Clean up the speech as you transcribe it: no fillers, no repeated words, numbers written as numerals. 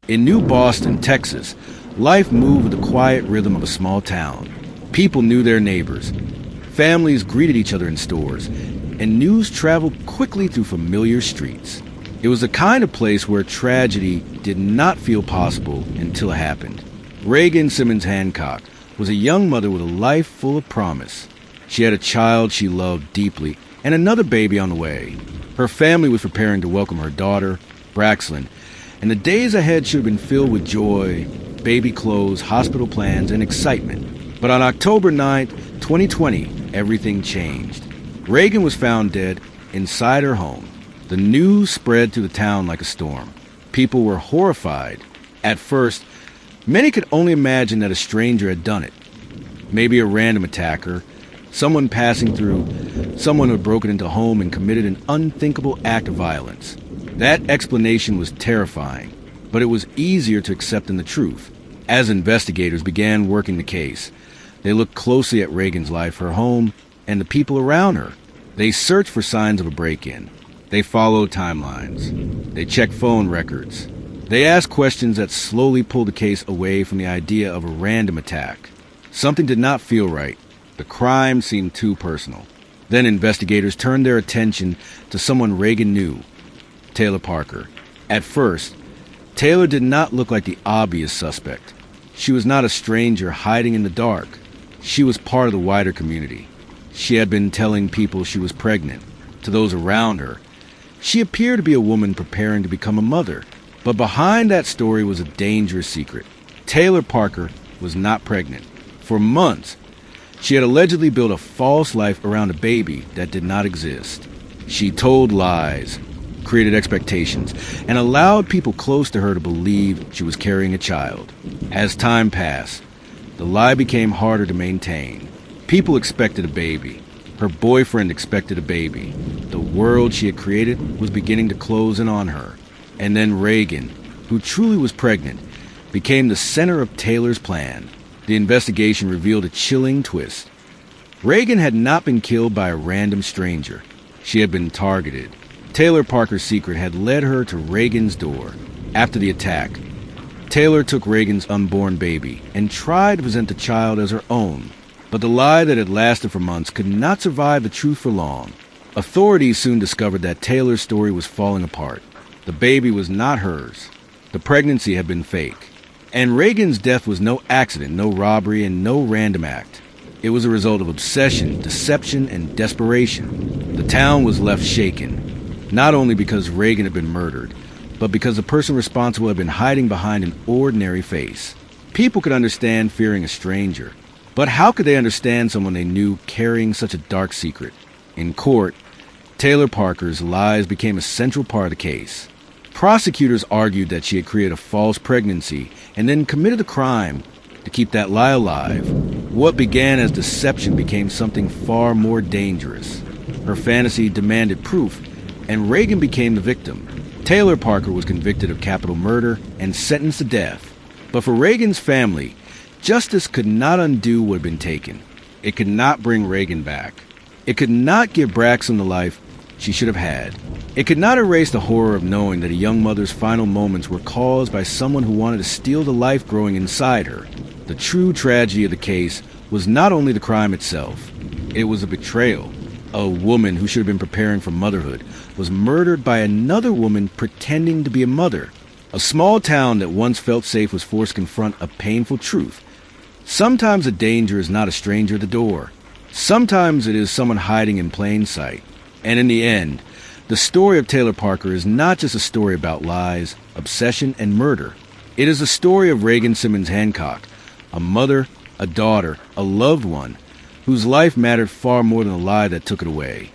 In New Boston, Texas, life moved with the quiet rhythm of a small town. People knew their neighbors. Families greeted each other in stores, and news traveled quickly through familiar streets. It was the kind of place where tragedy did not feel possible until it happened. Reagan Simmons Hancock was a young mother with a life full of promise. She had a child she loved deeply and another baby on the way. Her family was preparing to welcome her daughter, Braxlyn, and the days ahead should have been filled with joy, baby clothes, hospital plans, and excitement. But on October 9th, 2020, everything changed. Reagan was found dead inside her home. The news spread through the town like a storm. People were horrified. At first, many could only imagine that a stranger had done it. Maybe a random attacker, someone passing through, someone who had broken into a home and committed an unthinkable act of violence. That explanation was terrifying, but it was easier to accept than the truth. As investigators began working the case, they looked closely at Reagan's life, her home, and the people around her. They searched for signs of a break-in. They followed timelines. They checked phone records. They asked questions that slowly pulled the case away from the idea of a random attack. Something did not feel right. The crime seemed too personal. Then investigators turned their attention to someone Reagan knew, Taylor Parker. At first, Taylor did not look like the obvious suspect. She was not a stranger hiding in the dark. She was part of the wider community. She had been telling people she was pregnant. To those around her, she appeared to be a woman preparing to become a mother. But behind that story was a dangerous secret. Taylor Parker was not pregnant. For months, she had allegedly built a false life around a baby that did not exist. She told lies, created expectations, and allowed people close to her to believe she was carrying a child. As time passed, the lie became harder to maintain. People expected a baby. Her boyfriend expected a baby. The world she had created was beginning to close in on her. And then Reagan, who truly was pregnant, became the center of Taylor's plan. The investigation revealed a chilling twist. Reagan had not been killed by a random stranger. She had been targeted. Taylor Parker's secret had led her to Reagan's door. After the attack, Taylor took Reagan's unborn baby and tried to present the child as her own. But the lie that had lasted for months could not survive the truth for long. Authorities soon discovered that Taylor's story was falling apart. The baby was not hers. The pregnancy had been fake. And Reagan's death was no accident, no robbery, and no random act. It was a result of obsession, deception, and desperation. The town was left shaken, not only because Reagan had been murdered, but because the person responsible had been hiding behind an ordinary face. People could understand fearing a stranger, but how could they understand someone they knew carrying such a dark secret? In court, Taylor Parker's lies became a central part of the case. Prosecutors argued that she had created a false pregnancy and then committed a crime to keep that lie alive. What began as deception became something far more dangerous. Her fantasy demanded proof, and Reagan became the victim. Taylor Parker was convicted of capital murder and sentenced to death. But for Reagan's family, justice could not undo what had been taken. It could not bring Reagan back. It could not give Braxton the life she should have had. It could not erase the horror of knowing that a young mother's final moments were caused by someone who wanted to steal the life growing inside her. The true tragedy of the case was not only the crime itself. It was a betrayal. A woman who should have been preparing for motherhood was murdered by another woman pretending to be a mother. A small town that once felt safe was forced to confront a painful truth. Sometimes the danger is not a stranger at the door. Sometimes it is someone hiding in plain sight. And in the end, the story of Taylor Parker is not just a story about lies, obsession, and murder. It is a story of Reagan Simmons Hancock, a mother, a daughter, a loved one, whose life mattered far more than the lie that took it away.